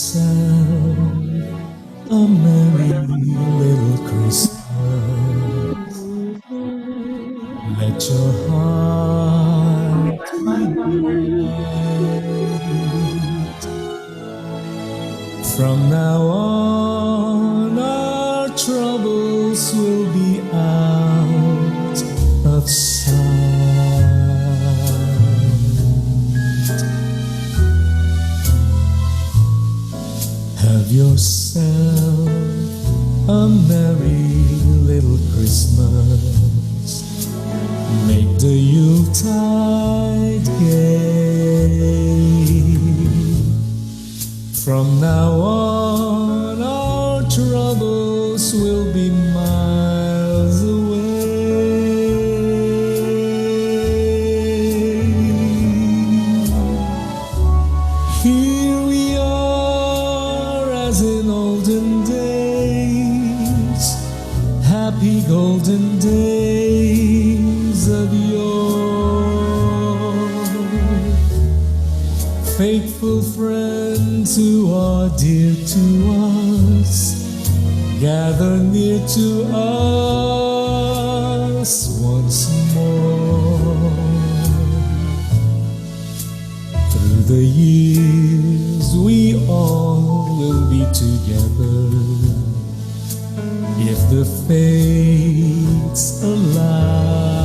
yourself a merry little Christmas. Let your heart be light. From now on, our troubles will be out of sight. Have yourself a merry little Christmas. Make the Yuletide gay. From now on, our troubles will be miles away. Here we are as in olden days, happy golden days of yore. Faithful friends who are dear to us, gather near to us once more. Through the years we all will be together, if the fates allow.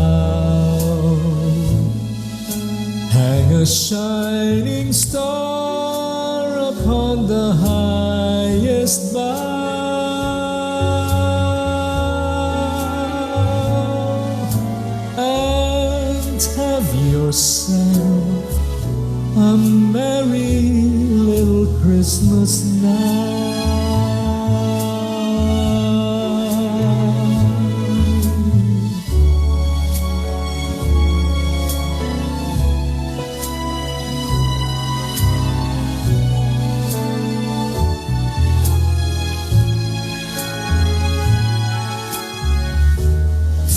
Hang a shining star upon the highest bough, and have yourself a merry little Christmas now.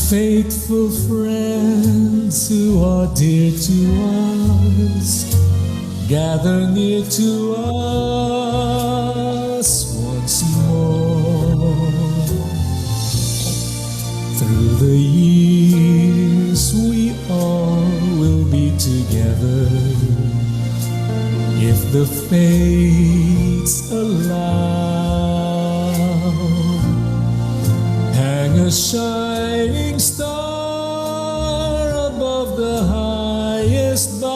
Faithful friends who are dear to us, gather near to us once more. Through the years we all will be together, if the fates allow. Hang a shining star above the highest bough,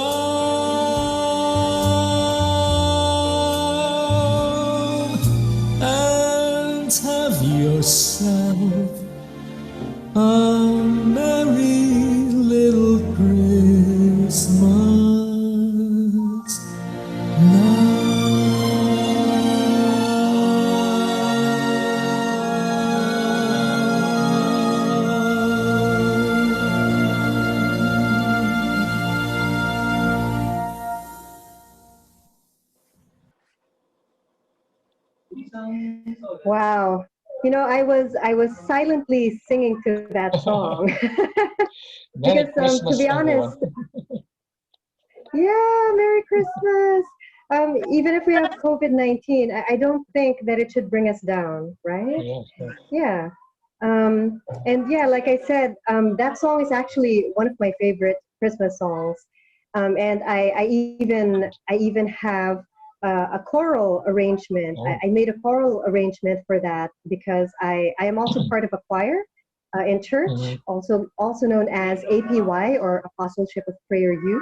and have yourself a merry little Christmas now. Wow. You know, I was silently singing to that song Merry because to Christmas, be everyone. honest, yeah, Merry Christmas. Even if we have COVID-19, I don't think that it should bring us down, right? Yes, yes. Yeah. And yeah, like I said, that song is actually one of my favorite Christmas songs. And I even have a choral arrangement. Oh, I made a choral arrangement for that because I am also part of a choir in church, mhm. also known as APY, or Apostleship of Prayer Youth.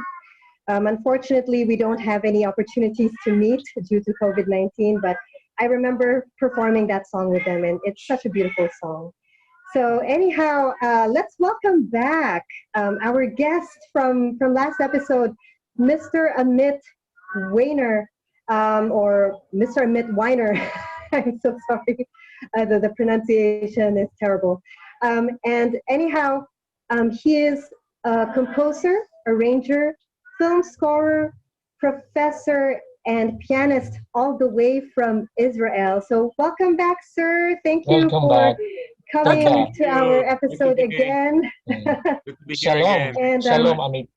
Unfortunately, we don't have any opportunities to meet due to COVID-19, but I remember performing that song with them, and it's such a beautiful song. So anyhow, let's welcome back our guest from last episode, Mr. Amit Weiner, or Mr. Amit Weiner. I'm so sorry. The pronunciation is terrible. And anyhow, he is a composer, arranger, film scorer, professor, and pianist all the way from Israel. So welcome back, sir. Thank you Welcome for back. coming Tata. Thank to our you. Good to episode be here. again. Mm. Good to be here Shalom. again. And Shalom, Amit.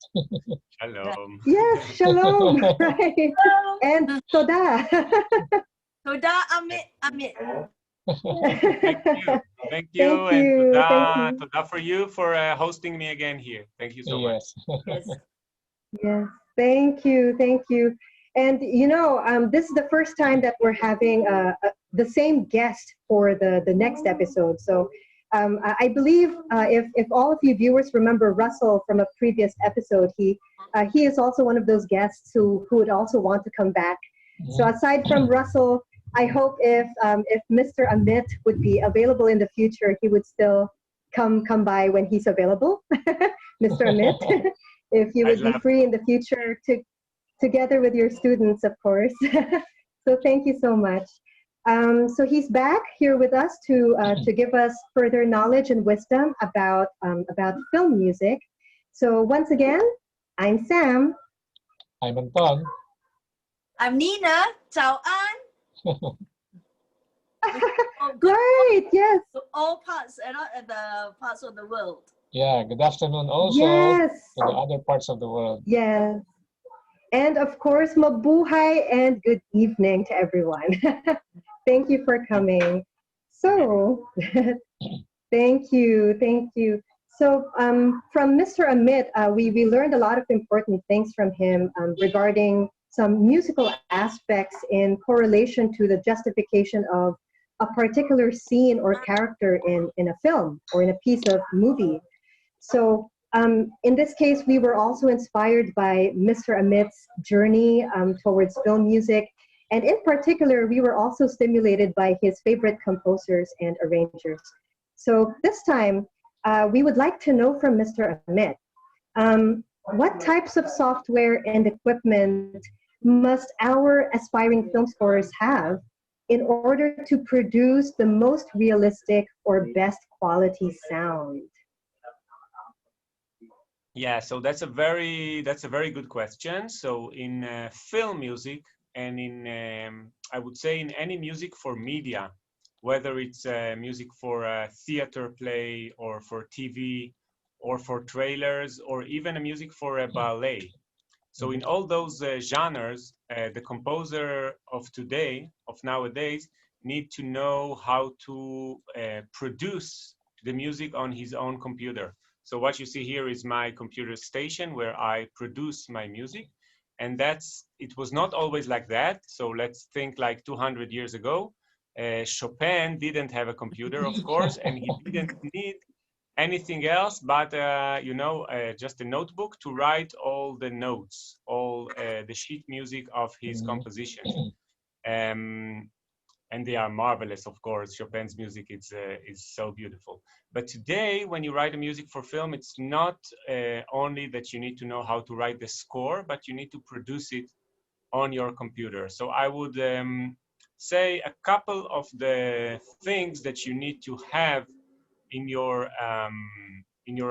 Shalom. yes, shalom, right? And toda. Tuda Amit. Thank you. Thank you. Thank And you. Thank you. Tuda for you for hosting me again here. Thank you so much. Yes. Yes. Yes, thank you, thank you. And this is the first time that we're having the same guest for the next episode. So I believe if all of you viewers remember Russell from a previous episode, he is also one of those guests who would also want to come back. So aside from Russell, I hope if Mr. Amit would be available in the future, he would still come by when he's available, Mr. Amit. If you would be free in the future together with your students, of course. So thank you so much. So he's back here with us to give us further knowledge and wisdom about film music. So once again, I'm Sam. I'm Anton. I'm Nina. Chào An. Great, yes. To all parts and the parts of the world. Yeah, good afternoon also Yes. to the other parts of the world. Yes. And of course, mabuhay and good evening to everyone. Thank you for coming. So, thank you, thank you. So, from Mr. Amit, we learned a lot of important things from him regarding some musical aspects in correlation to the justification of a particular scene or character in a film or in a piece of movie. So, in this case, we were also inspired by Mr. Amit's journey towards film music. And in particular, we were also stimulated by his favorite composers and arrangers. So this time, we would like to know from Mr. Amit, what types of software and equipment must our aspiring film scorers have in order to produce the most realistic or best quality sound? Yeah, so that's a very good question. So in film music and in I would say in any music for media, whether it's music for a theater play or for TV or for trailers or even a music for a ballet. So in all those genres, the composer of today, of nowadays, need to know how to produce the music on his own computer. So what you see here is my computer station where I produce my music. And it was not always like that. So let's think like 200 years ago. Chopin didn't have a computer, of course, and he didn't need anything else but just a notebook to write all the notes, all the sheet music of his compositions. And they are marvelous, of course. Chopin's music is so beautiful. But today, when you write a music for film, it's not only that you need to know how to write the score, but you need to produce it on your computer. So I would say a couple of the things that you need to have in your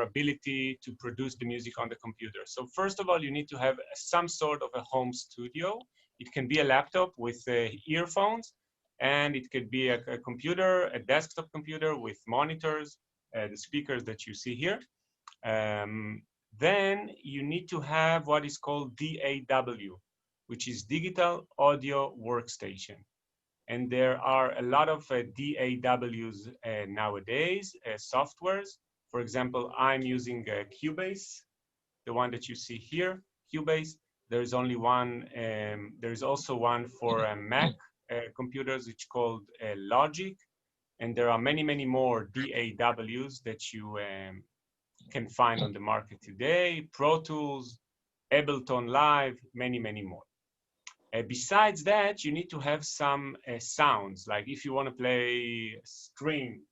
ability to produce the music on the computer. So first of all, you need to have some sort of a home studio. It can be a laptop with earphones, and it could be a computer, a desktop computer with monitors, the speakers that you see here. Then you need to have what is called DAW, which is Digital Audio Workstation. And there are a lot of DAWs nowadays, softwares. For example, I'm using Cubase, the one that you see here, Cubase. There's only one, there's also one for Mac computers, which is called Logic. And there are many, many more DAWs that you can find on the market today, Pro Tools, Ableton Live, many, many more. Besides that, you need to have some sounds, like if you want to play string.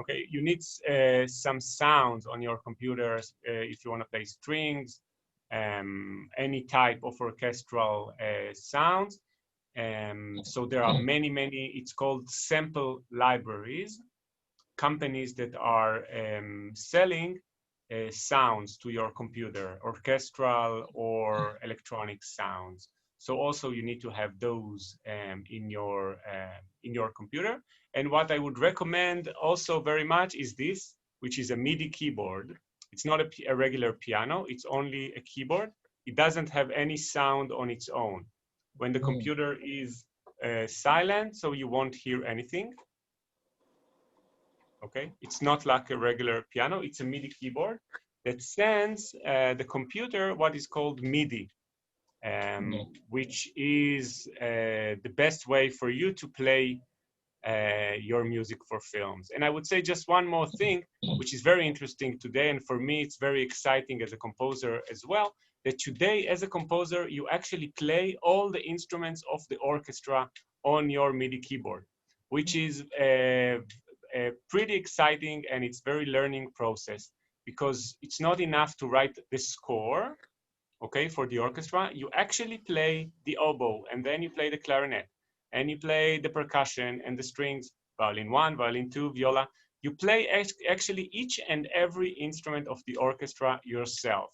Okay, you need some sounds on your computer if you want to play strings, any type of orchestral sounds. So there are many, it's called sample libraries, companies that are selling sounds to your computer, orchestral or electronic sounds. So also you need to have those in your computer. And what I would recommend also very much is this, which is a MIDI keyboard. It's not a regular piano, it's only a keyboard. It doesn't have any sound on its own. When the computer is silent, so you won't hear anything. Okay, it's not like a regular piano, it's a MIDI keyboard that sends the computer what is called MIDI, which is the best way for you to play your music for films. And I would say just one more thing, which is very interesting today, and for me it's very exciting as a composer as well, that today as a composer you actually play all the instruments of the orchestra on your MIDI keyboard, which is pretty exciting, and it's very learning process, because it's not enough to write the score, okay, for the orchestra. You actually play the oboe, and then you play the clarinet, and you play the percussion and the strings, violin 1, violin 2, viola. You play actually each and every instrument of the orchestra yourself,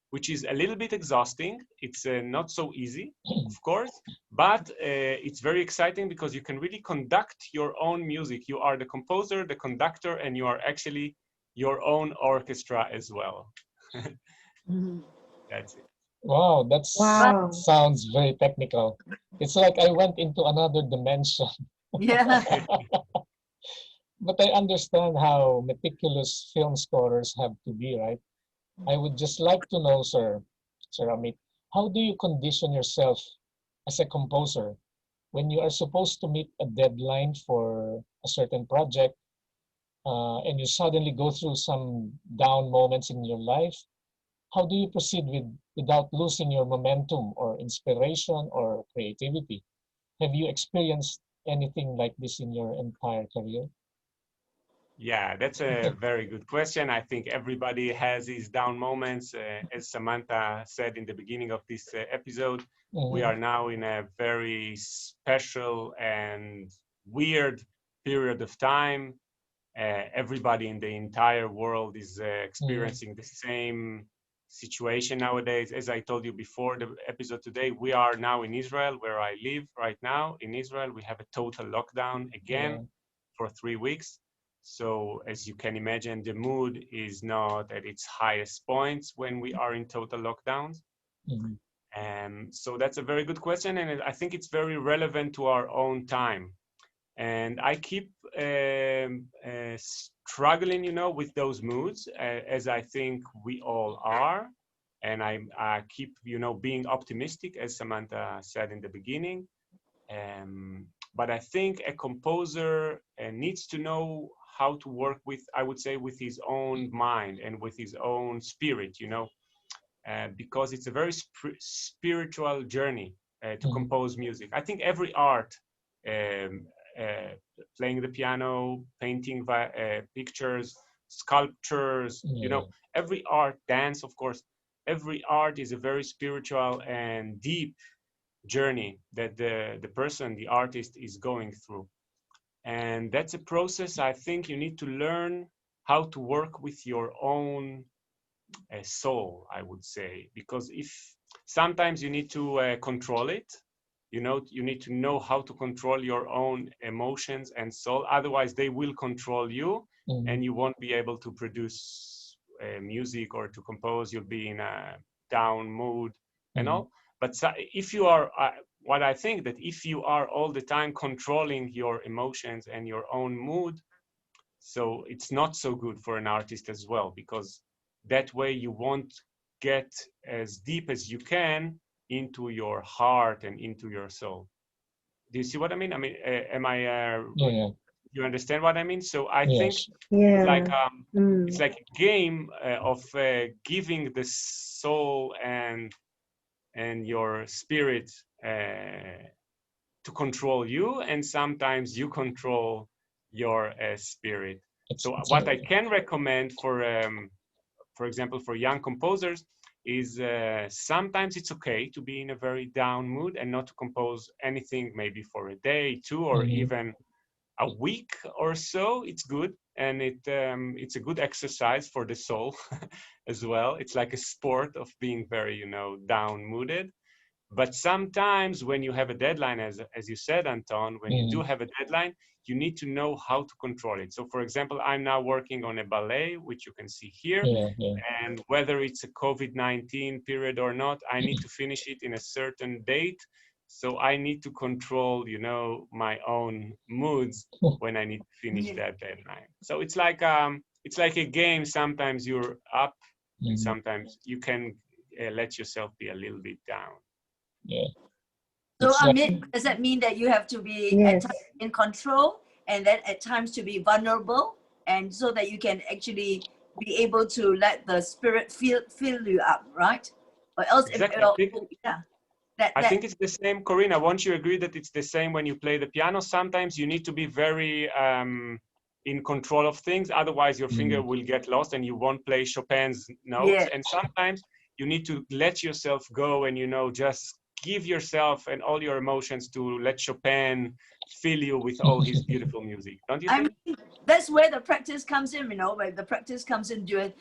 which is a little bit exhausting. It's not so easy, of course, but it's very exciting because you can really conduct your own music. You are the composer, the conductor, and you are actually your own orchestra as well. That's it. Wow, Wow. sounds very technical. It's like I went into another dimension. Yeah. But I understand how meticulous film scorers have to be, right? I would just like to know, Sir Amit, how do you condition yourself as a composer when you are supposed to meet a deadline for a certain project, and you suddenly go through some down moments in your life? How do you proceed without losing your momentum or inspiration or creativity? Have you experienced anything like this in your entire career? Yeah, that's a very good question. I think everybody has these down moments. As Samantha said in the beginning of this episode, we are now in a very special and weird period of time. Everybody in the entire world is experiencing the same situation nowadays. As I told you before the episode today, we are now in Israel, where I live right now. In Israel, we have a total lockdown again for 3 weeks. So as you can imagine, the mood is not at its highest points when we are in total lockdowns. So that's a very good question, and I think it's very relevant to our own time. And I keep struggling, with those moods, as I think we all are. And I keep, being optimistic, as Samantha said in the beginning. But I think a composer needs to know how to work with, I would say, with his own mind and with his own spirit, because it's a very spiritual journey to compose music. I think every art, playing the piano, painting pictures, sculptures, every art, dance, of course, every art is a very spiritual and deep journey that the person, the artist, is going through. And that's a process I think you need to learn how to work with your own soul, I would say, because if sometimes you need to control it, you need to know how to control your own emotions and soul. Otherwise, they will control you, and you won't be able to produce music or to compose. You'll be in a down mood and all. But if you are, what I think that if you are all the time controlling your emotions and your own mood, so it's not so good for an artist as well, because that way you won't get as deep as you can into your heart and into your soul. Do you see what I mean? I mean, am I? You understand what I mean? So I think it's like it's like a game of giving the soul and your spirit to control you, and sometimes you control your spirit. So what I can recommend for example, for young composers is sometimes it's okay to be in a very down mood and not to compose anything, maybe for a day, 2, or even a week or so. It's good, and it's a good exercise for the soul as well. It's like a sport of being very, down mooded. But sometimes when you have a deadline, as you said, Anton, when you do have a deadline, you need to know how to control it. So for example, I'm now working on a ballet, which you can see here. Yeah, yeah. And whether it's a COVID-19 period or not, I need to finish it in a certain date. So I need to control, you know, my own moods when I need to finish that deadline. So it's like a game. Sometimes you're up, and sometimes you can let yourself be a little bit down. Yeah. So It's like, Amit, does that mean that you have to be at Yes. times in control and then at times to be vulnerable, and so that you can actually be able to let the spirit fill you up, right? Or else, Exactly. yeah, I that think it's the same, Corinna. Won't you agree that it's the same when you play the piano? Sometimes you need to be very in control of things. Otherwise, your finger will get lost and you won't play Chopin's notes. yeah. And sometimes you need to let yourself go and, you know, just give yourself and all your emotions to let Chopin fill you with all his beautiful music. Don't you I think? mean, that's where the practice comes in, you know, where the practice comes in, you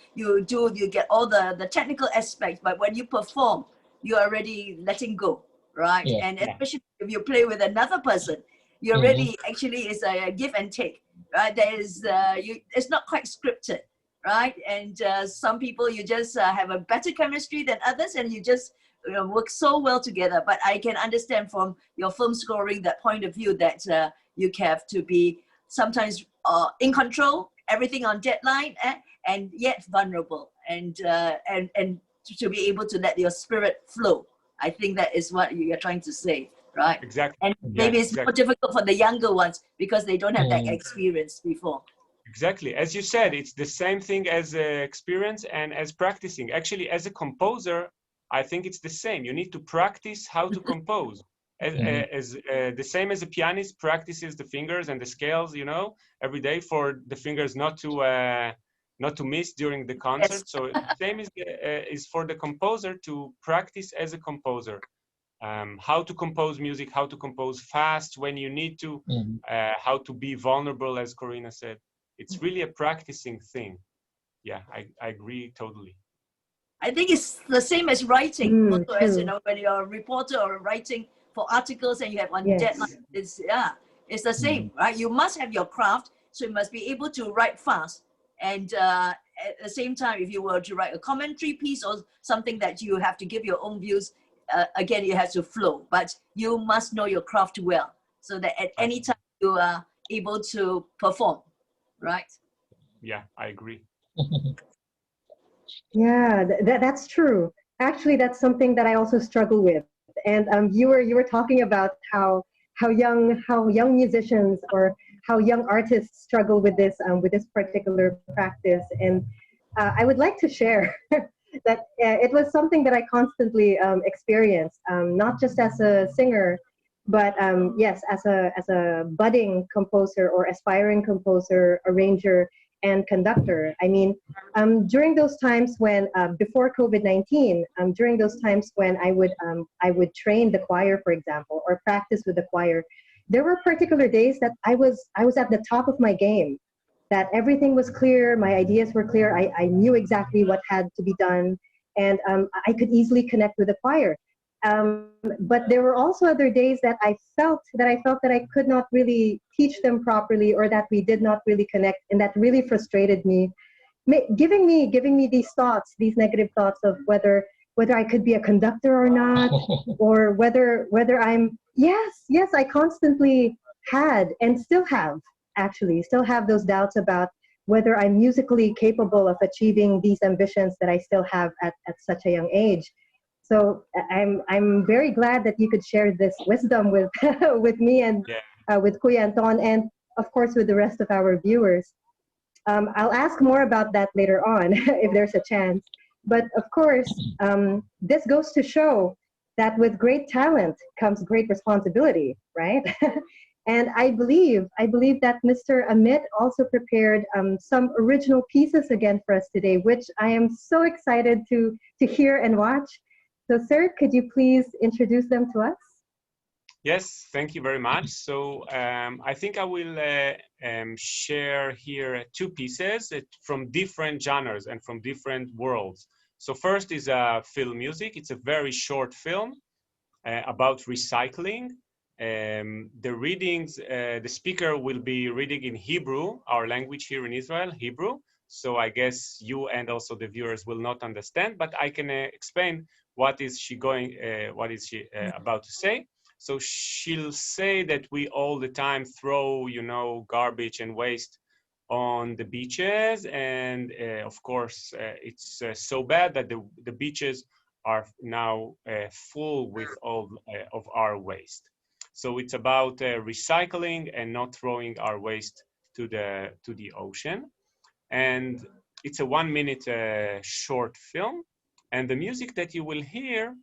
get all the technical aspects, but when you perform, you're already letting go, right? yeah. And Yeah. especially if you play with another person, you already actually is a give and take, right? There is, it's not quite scripted, right? And some people, you just have a better chemistry than others, and you just work so well together. But I can understand from your film scoring that point of view that you have to be sometimes in control, everything on deadline, and yet vulnerable, and to be able to let your spirit flow. I think that is what you're trying to say, right? Exactly. And Yeah, maybe it's more exactly. difficult for the younger ones because they don't have that experience before. Exactly. As you said, it's the same thing as experience and as practicing. Actually, as a composer, I think it's the same. You need to practice how to compose. The same as a pianist practices the fingers and the scales, you know, every day for the fingers not to miss during the Yes. concert. So the same is for the composer to practice as a composer. How to compose music, how to compose fast when you need to, how to be vulnerable, as Corina said. It's really a practicing thing. Yeah, I agree totally. I think it's the same as writing. Also, as you True. know, when you're a reporter or writing for articles and you have on Yes. deadline, it's the same, right? You must have your craft, so you must be able to write fast. And at the same time, if you were to write a commentary piece or something that you have to give your own views, again, it has to flow. But you must know your craft well, so that at any time you are able to perform, right? Yeah, I agree. Yeah, that's true. Actually, that's something that I also struggle with. And you were talking about how young musicians or how young artists struggle with this particular practice. And I would like to share that it was something that I constantly experienced, not just as a singer, but yes, as a budding composer or aspiring composer, arranger, and conductor. I mean, during those times when before COVID-19, during those times when I would train the choir, for example, or practice with the choir, there were particular days that I was at the top of my game, that everything was clear, my ideas were clear, I knew exactly what had to be done, and I could easily connect with the choir. But there were also other days that I felt that I could not really teach them properly, or that we did not really connect, and that really frustrated me, giving me these thoughts, these negative thoughts of whether I could be a conductor or not, or whether I'm yes, I constantly had and still have those doubts about whether I'm musically capable of achieving these ambitions that I still have at such a young age. So I'm very glad that you could share this wisdom with with me, and Yeah. with Kuya Anton, and of course with the rest of our viewers. I'll ask more about that later on if there's a chance. But of course, this goes to show that with great talent comes great responsibility, right? And I believe that Mr. Amit also prepared some original pieces again for us today, which I am so excited to hear and watch. So, sir, could you please introduce them to us? Yes, thank you very much. So I think I will share here two pieces from different genres and from different worlds. So first is film music. It's a very short film. about recycling. The readings, the speaker will be reading in Hebrew, our language here in Israel, Hebrew. So I guess you and also the viewers will not understand, but I can explain what is she about to say. So she'll say that we all the time throw, garbage and waste on the beaches, and of course it's so bad that the beaches are now full with all of our waste. So it's about recycling and not throwing our waste to the ocean. And it's a 1 minute short film, and the music that you will hear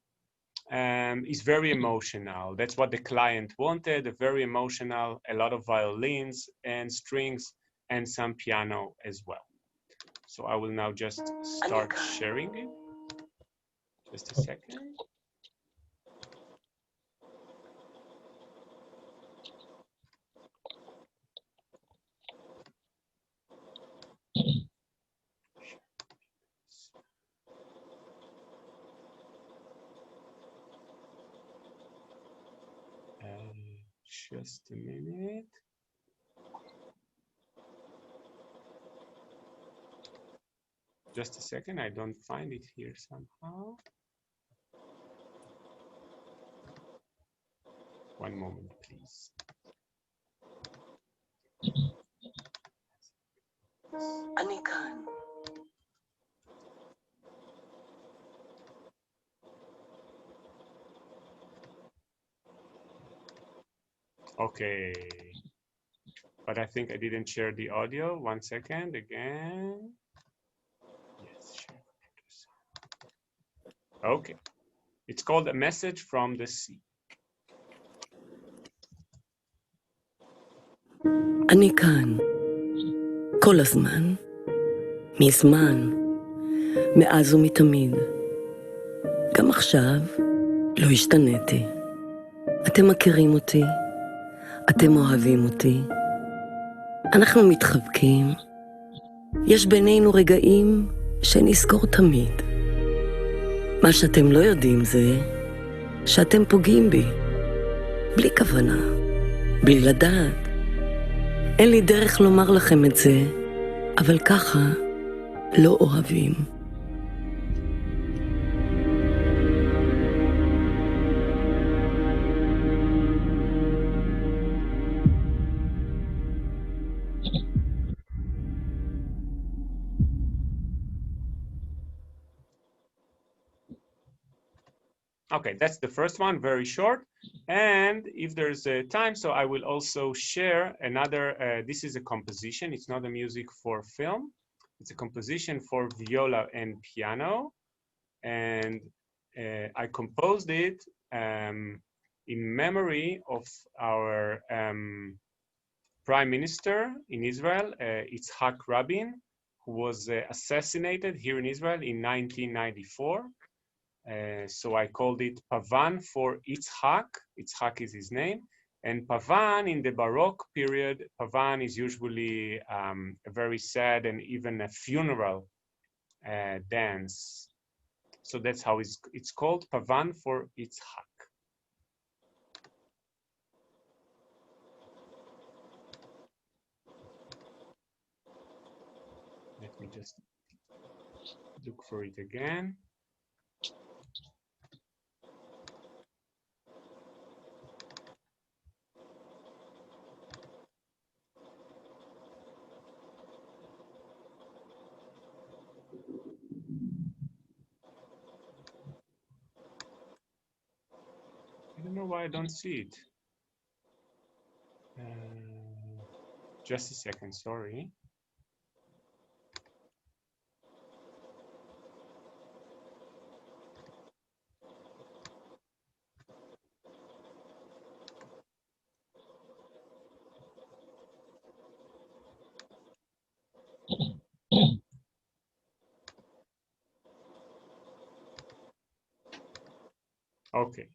is very emotional. That's what the client wanted, very emotional, a lot of violins and strings and some piano as well. So I will now just start sharing it. Just a second. Just a minute. Just a second, I don't find it here somehow. One moment, please. Okay. But I think I didn't share the audio. 1 second again. Yes, share. Okay. It's called A Message from the Sea. אני כאן, כל הזמן, מזמן, מאז ומתמיד. גם עכשיו לא השתניתי. אתם מכירים אותי, אתם אוהבים אותי. אנחנו מתחבקים. יש בינינו רגעים שנזכור תמיד. מה שאתם לא יודעים זה שאתם פוגעים בי, בלי כוונה, בלי לדעת. אין לי דרך לומר לכם את זה, אבל ככה לא אוהבים. Okay, that's the first one, very short. And if there's time, so I will also share another, this is a composition. It's not a music for film. It's a composition for viola and piano. And I composed it in memory of our prime minister in Israel, Yitzhak Rabin, who was assassinated here in Israel in 1994. So I called it Pavan for Yitzhak. Yitzhak is his name. And Pavan in the Baroque period, Pavan is usually a very sad and even a funeral dance. So that's how it's called, Pavan for Yitzhak. Let me just look for it again. I don't know why I don't see it. Just a second, sorry. Okay.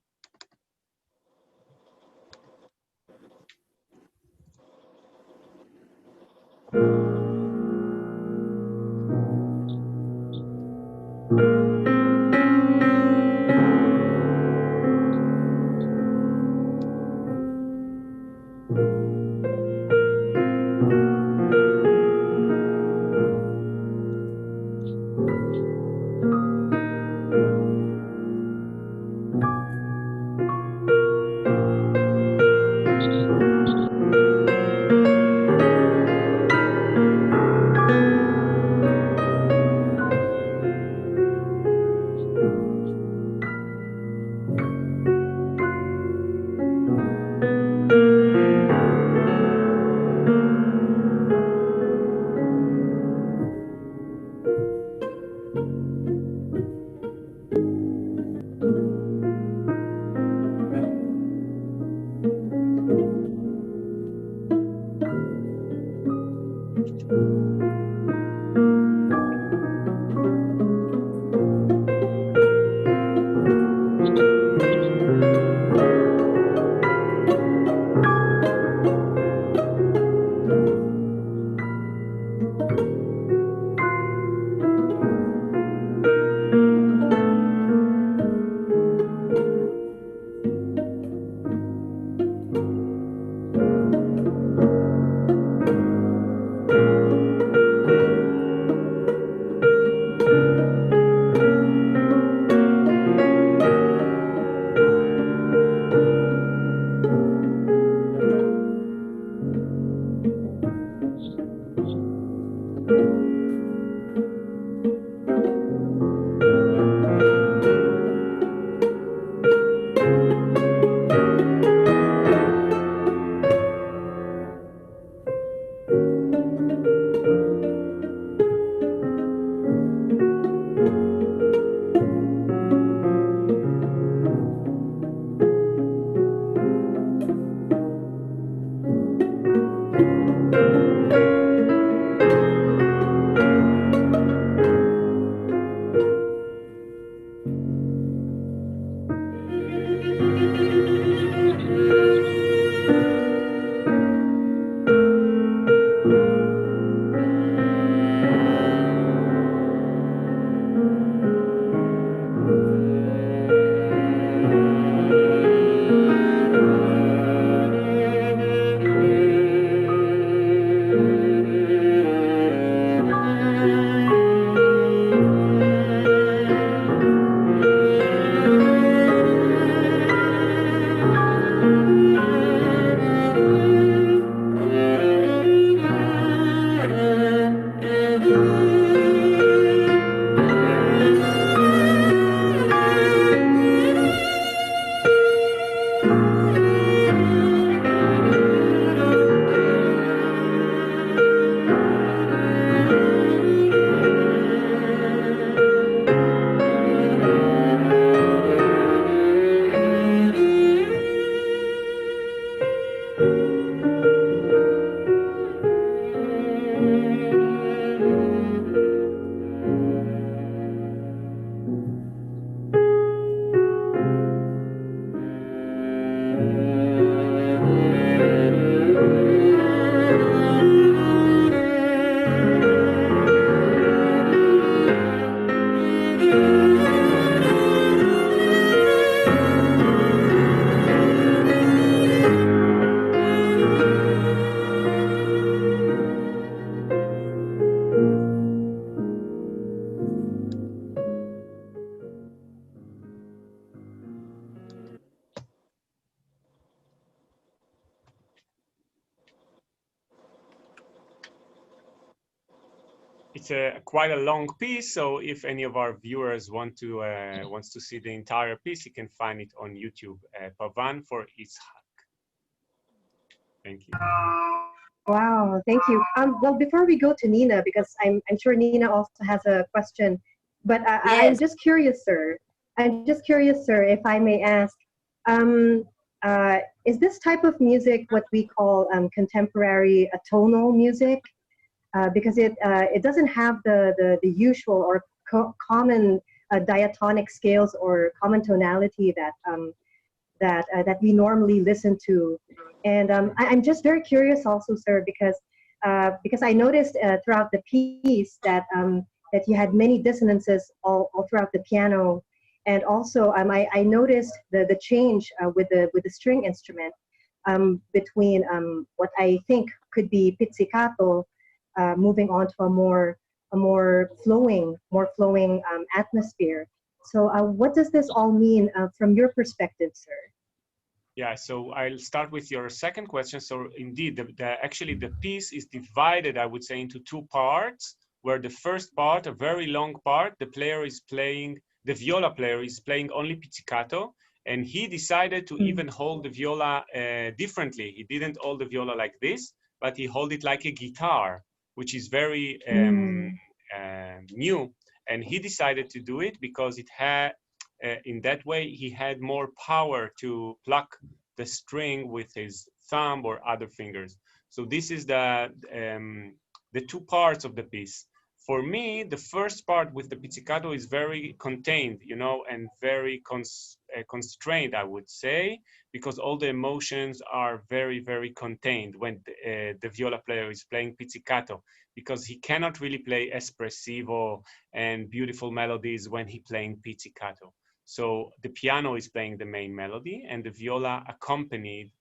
It's a quite a long piece, so if any of our viewers wants to see the entire piece, you can find it on YouTube. Pavan for Itzhak. Thank you. Wow, thank you. Well, before we go to Nina, because I'm sure Nina also has a question, but I'm Yes. just curious, sir. I'm just curious, sir, if I may ask, um, is this type of music what we call contemporary tonal music? Because it doesn't have the usual or common diatonic scales or common tonality that we normally listen to. And I'm just very curious also, sir, because I noticed throughout the piece that you had many dissonances all throughout the piano, and also I noticed the change with the string instrument between what I think could be pizzicato, moving on to a more flowing atmosphere. So, what does this all mean from your perspective, sir? Yeah, so I'll start with your second question. So indeed, actually the piece is divided, I would say, into two parts, where the first part, a very long part, the viola player is playing only pizzicato, and he decided to even hold the viola differently. He didn't hold the viola like this, but he held it like a guitar, which is very new. And he decided to do it because it had, in that way, he had more power to pluck the string with his thumb or other fingers. So this is the two parts of the piece. For me, the first part with the pizzicato is very contained, you know, and very constrained, I would say, because all the emotions are very, very contained when the viola player is playing pizzicato, because he cannot really play espressivo and beautiful melodies when he's playing pizzicato. So the piano is playing the main melody and the viola accompanied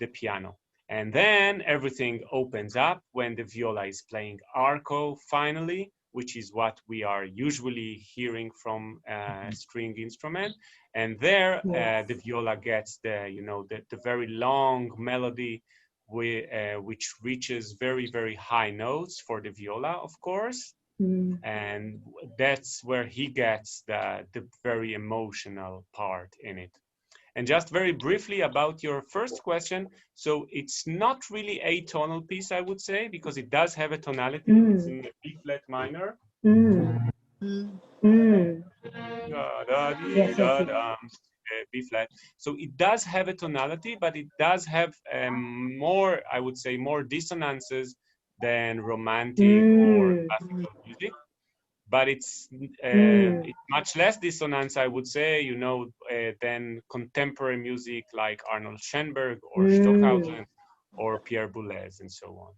the piano. And then everything opens up when the viola is playing arco finally, which is what we are usually hearing from a string instrument. And there the viola gets the, you know, the very long melody which reaches very, very high notes for the viola, of course. And that's where he gets the very emotional part in it. And just very briefly about your first question, so it's not really a tonal piece, I would say, because it does have a tonality. It's in a B flat minor. B flat. So it does have a tonality, but it does have more, I would say, more dissonances than romantic or classical music. But it's much less dissonance, I would say, you know, than contemporary music like Arnold Schoenberg or Stockhausen or Pierre Boulez and so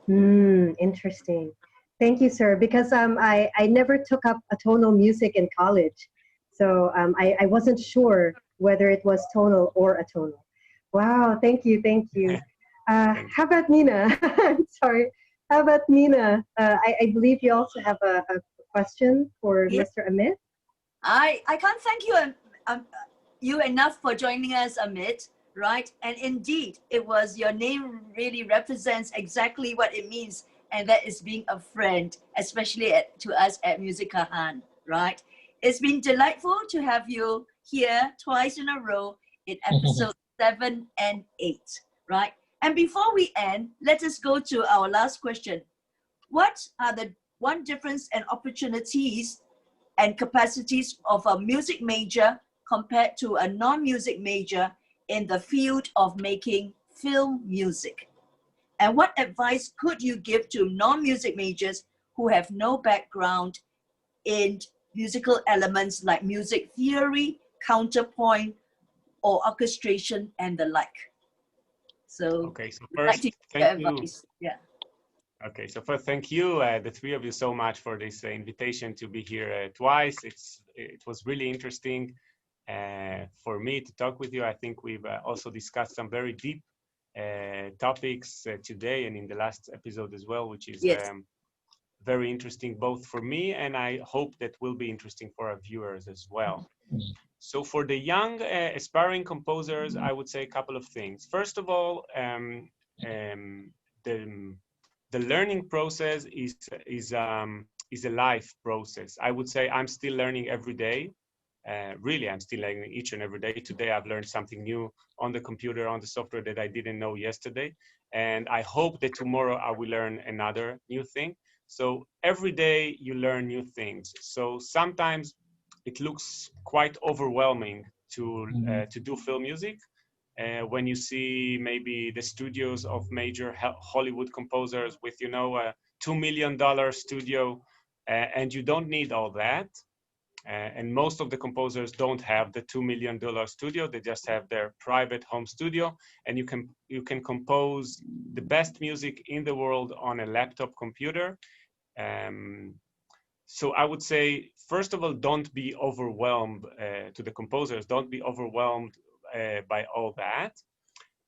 on. Interesting. Thank you, sir. Because I never took up a tonal music in college. So I wasn't sure whether it was tonal or atonal. Wow, thank you, thank you. How about Nina? I'm sorry. How about Nina? I believe you also have a question for Mr. Amit. I can't thank you you enough for joining us, Amit, right? And indeed, it was your name really represents exactly what it means, and that is being a friend, especially to us at muSiCahAn, right? It's been delightful to have you here twice in a row in episode 7 and 8, right? And before we end, let us go to our last question. What are the one difference and opportunities and capacities of a music major compared to a non-music major in the field of making film music? And what advice could you give to non-music majors who have no background in musical elements like music theory, counterpoint, or orchestration and the like? So, okay, so first, thank you. Yeah. Okay, so first, thank you, the three of you, so much for this invitation to be here twice. It was really interesting for me to talk with you. I think we've also discussed some very deep topics today and in the last episode as well, which is very interesting both for me and I hope that will be interesting for our viewers as well. So for the young aspiring composers, I would say a couple of things. First of all, the learning process is a life process. I would say I'm still learning every day. Really, I'm still learning each and every day. Today, I've learned something new on the computer, on the software that I didn't know yesterday. And I hope that tomorrow I will learn another new thing. So every day you learn new things. So sometimes it looks quite overwhelming to do film music. When you see maybe the studios of major Hollywood composers with, you know, a $2 million studio, and you don't need all that. And most of the composers don't have the $2 million studio. They just have their private home studio, and you can compose the best music in the world on a laptop computer. So I would say, first of all, don't be overwhelmed to the composers. Don't be overwhelmed by all that.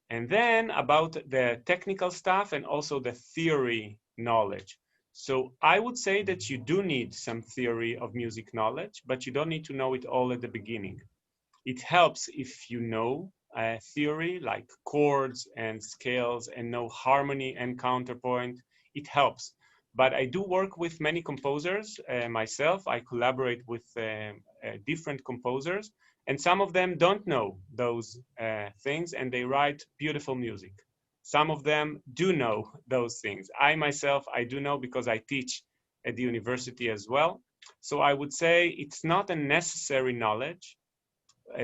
And then about the technical stuff and also the theory knowledge. So I would say that you do need some theory of music knowledge, but you don't need to know it all at the beginning. It helps if you know theory like chords and scales and know harmony and counterpoint. It helps. But I do work with many composers myself. I collaborate with different composers, and some of them don't know those things and they write beautiful music. Some of them do know those things. I myself, I do know because I teach at the university as well. So I would say it's not a necessary knowledge,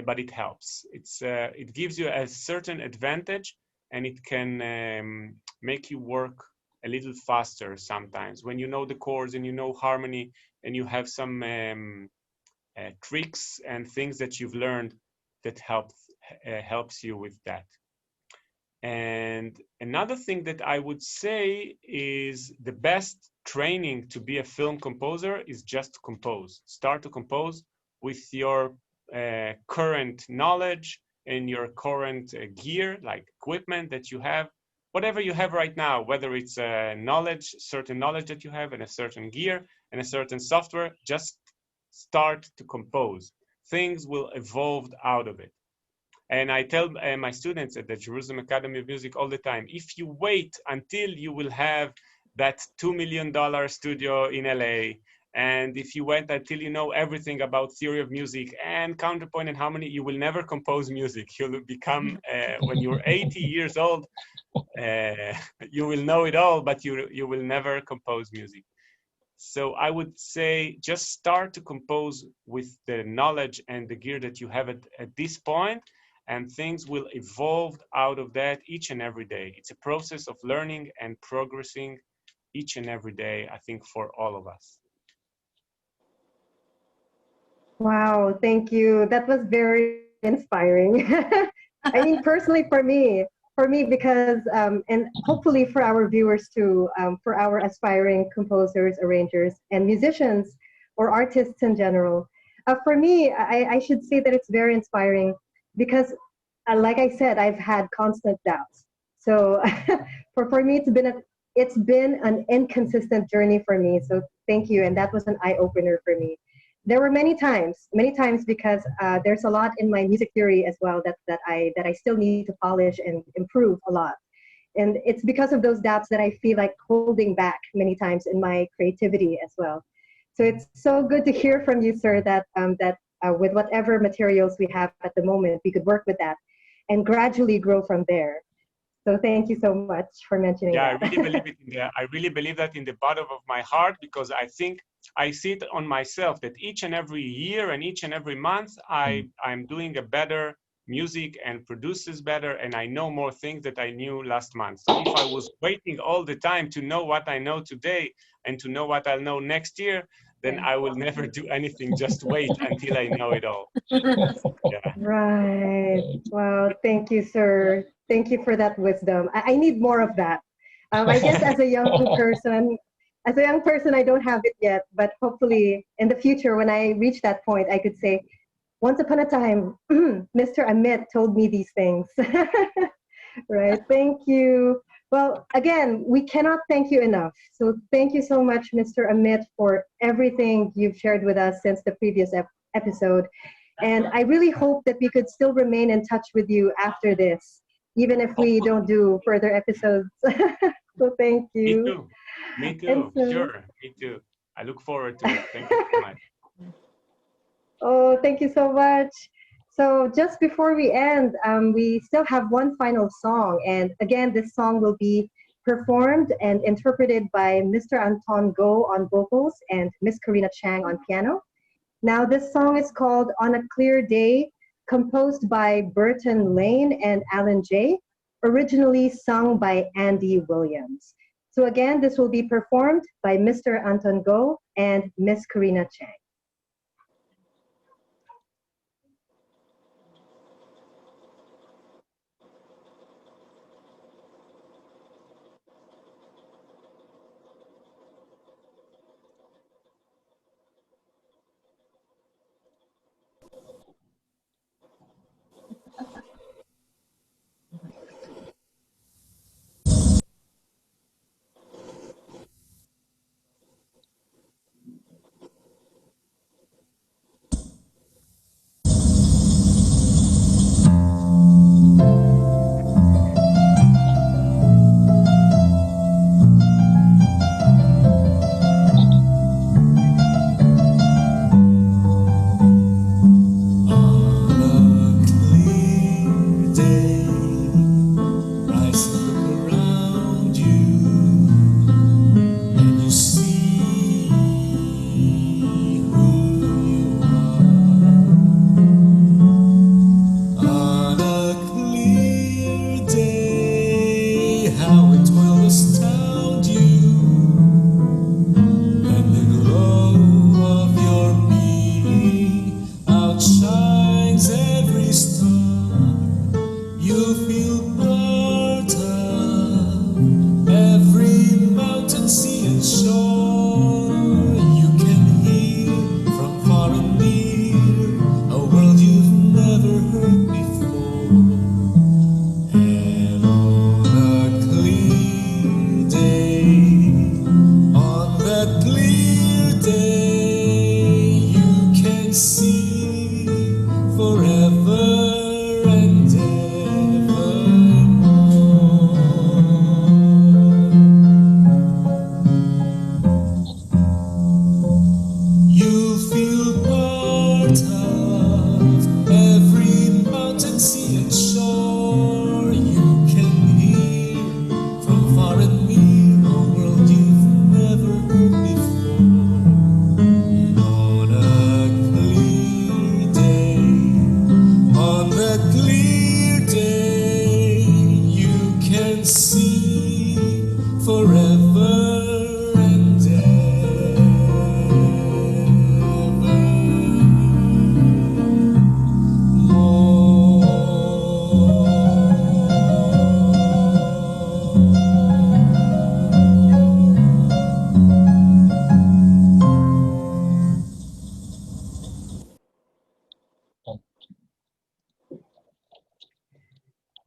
but it helps. It gives you a certain advantage and it can make you work a little faster sometimes when you know the chords and you know harmony and you have some tricks and things that you've learned that helps you with that. And another thing that I would say is the best training to be a film composer is just to compose. Start to compose with your current knowledge and your current gear, like equipment that you have, whatever you have right now, whether it's knowledge, certain knowledge that you have and a certain gear and a certain software, just start to compose. Things will evolve out of it. And I tell my students at the Jerusalem Academy of Music all the time, if you wait until you will have that $2 million studio in LA, and if you wait until you know everything about theory of music and counterpoint and harmony, you will never compose music. You'll become, when you're 80 years old, you will know it all, but you will never compose music. So I would say just start to compose with the knowledge and the gear that you have at this point, and things will evolve out of that each and every day. It's a process of learning and progressing each and every day, I think, for all of us. Wow, thank you. That was very inspiring. I mean, personally for me, because and hopefully for our viewers too, for our aspiring composers, arrangers, and musicians or artists in general. For me, I should say that it's very inspiring because, like I said, I've had constant doubts. So for me, it's been an inconsistent journey for me. So thank you, and that was an eye opener for me. There were many times because there's a lot in my music theory as well that I still need to polish and improve a lot. And it's because of those doubts that I feel like holding back many times in my creativity as well. So it's so good to hear from you, sir, that with whatever materials we have at the moment, we could work with that and gradually grow from there. So thank you so much for mentioning Yeah, that. I really believe that in the bottom of my heart, because I think I see it on myself that each and every year and each and every month I'm doing a better music and produces better, and I know more things that I knew last month. So if I was waiting all the time to know what I know today and to know what I'll know next year, then I will never do anything. Just wait until I know it all. Yeah. Right. Wow. Thank you, sir. Thank you for that wisdom. I need more of that. I guess as a young person, I don't have it yet, but hopefully in the future, when I reach that point, I could say, once upon a time, Mr. Amit told me these things. Right. Thank you. Well, again, we cannot thank you enough. So thank you so much, Mr. Amit, for everything you've shared with us since the previous episode. And I really hope that we could still remain in touch with you after this, even if we don't do further episodes. So thank Me you. too. Me And too. so, Sure. Me too. I look forward to it. Thank you so much. oh, thank you so much. So just before we end, we still have one final song. And again, this song will be performed and interpreted by Mr. Anton Go on vocals and Miss Karina Chang on piano. Now, this song is called On a Clear Day, composed by Burton Lane and Alan Jay, originally sung by Andy Williams. So again, this will be performed by Mr. Anton Go and Miss Karina Chang. forever and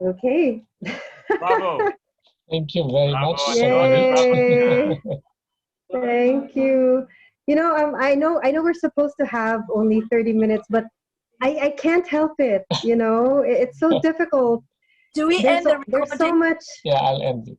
Okay. Bravo. Thank you very Bravo, much, Sir Antoine. Amit. Bravo, Yay. Nika. Thank you. You know, I know we're supposed to have only 30 minutes, but I can't help it. You know, it's so difficult. Do we There's end the there's so recording? much. Yeah, I'll end it.